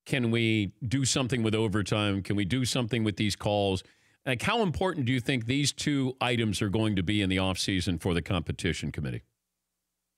Can we do something with overtime? Can we do something with these calls? Like, how important do you think these two items are going to be in the offseason for the competition committee?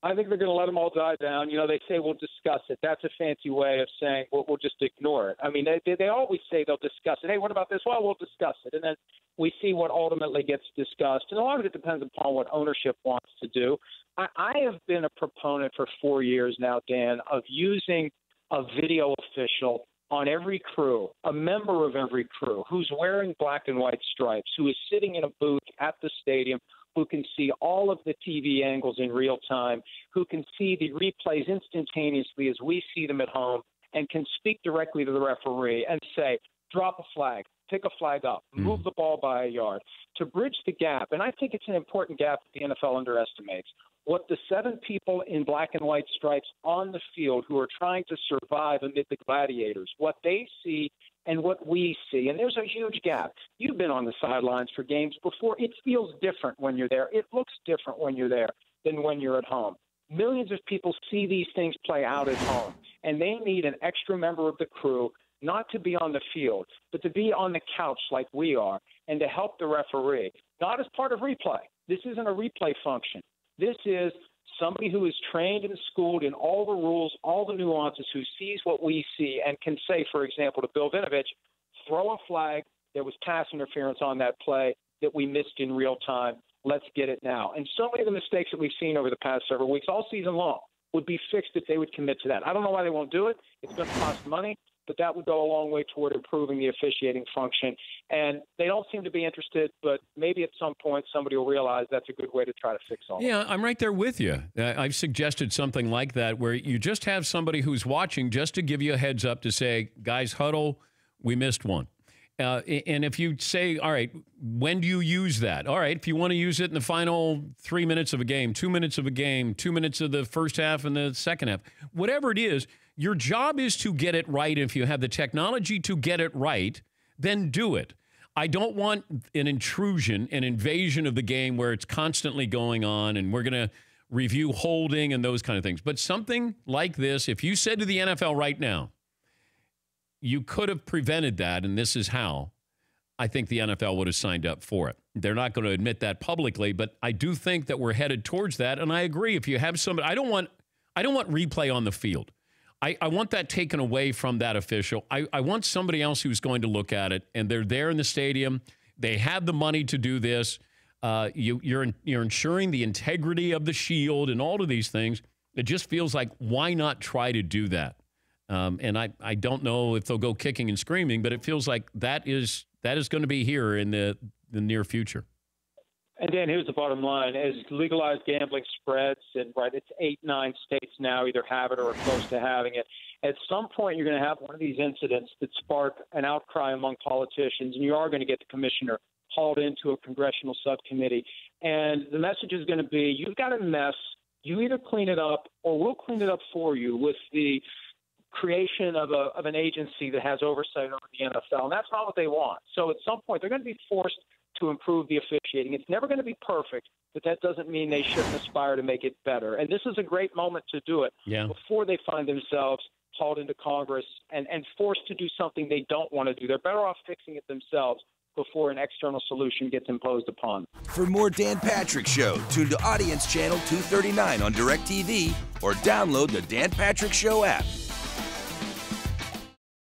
I think they're going to let them all die down. You know, they say we'll discuss it. That's a fancy way of saying we'll just ignore it. I mean, they always say they'll discuss it. Hey, what about this? Well, we'll discuss it. And then we see what ultimately gets discussed. And a lot of it depends upon what ownership wants to do. I have been a proponent for 4 years now, Dan, of using a video official on every crew, a member of every crew, who's wearing black and white stripes, who is sitting in a booth at the stadium, who can see all of the TV angles in real time, who can see the replays instantaneously as we see them at home, and can speak directly to the referee and say, drop a flag, pick a flag up, move the ball by a yard, to bridge the gap. And I think it's an important gap that the NFL underestimates. What the 7 people in black and white stripes on the field who are trying to survive amid the gladiators, what they see and what we see. And there's a huge gap. You've been on the sidelines for games before. It feels different when you're there. It looks different when you're there than when you're at home. Millions of people see these things play out at home, and they need an extra member of the crew not to be on the field, but to be on the couch like we are and to help the referee, not as part of replay. This isn't a replay function. This is somebody who is trained and schooled in all the rules, all the nuances, who sees what we see and can say, for example, to Bill Vinovich, throw a flag. There was pass interference on that play that we missed in real time. Let's get it now. And so many of the mistakes that we've seen over the past several weeks, all season long, would be fixed if they would commit to that. I don't know why they won't do it. It's going to cost money, but that would go a long way toward improving the officiating function. And they don't seem to be interested, but maybe at some point somebody will realize that's a good way to try to fix all Yeah, I'm right there with you. I've suggested something like that where you just have somebody who's watching just to give you a heads up to say, guys, huddle, we missed one. And if you say, all right, when do you use that? All right, if you want to use it in the final 3 minutes of a game, 2 minutes of a game, 2 minutes of the first half and the second half, whatever it is, your job is to get it right. If you have the technology to get it right, then do it. I don't want an intrusion, an invasion of the game where it's constantly going on and we're going to review holding and those kind of things. But something like this, if you said to the NFL right now, you could have prevented that, and this is how, I think the NFL would have signed up for it. They're not going to admit that publicly, but I do think that we're headed towards that, and I agree. If you have somebody, I don't want replay on the field. I want that taken away from that official. I want somebody else who's going to look at it, and they're there in the stadium. They have the money to do this. You're ensuring the integrity of the shield and all of these things. It just feels like, why not try to do that? And I don't know if they'll go kicking and screaming, but it feels like that is going to be here in the near future. And Dan, here's the bottom line: as legalized gambling spreads, and it's 8-9 states now either have it or are close to having it. At some point, you're going to have one of these incidents that spark an outcry among politicians, and you are going to get the commissioner hauled into a congressional subcommittee. And the message is going to be: you've got a mess. You either clean it up, or we'll clean it up for you with the creation of an agency that has oversight over the NFL, and that's not what they want. So at some point, they're going to be forced to improve the officiating. It's never going to be perfect, but that doesn't mean they shouldn't aspire to make it better. And this is a great moment to do it before they find themselves hauled into Congress and forced to do something they don't want to do. They're better off fixing it themselves before an external solution gets imposed upon. For more Dan Patrick Show, tune to Audience Channel 239 on DirecTV or download the Dan Patrick Show app.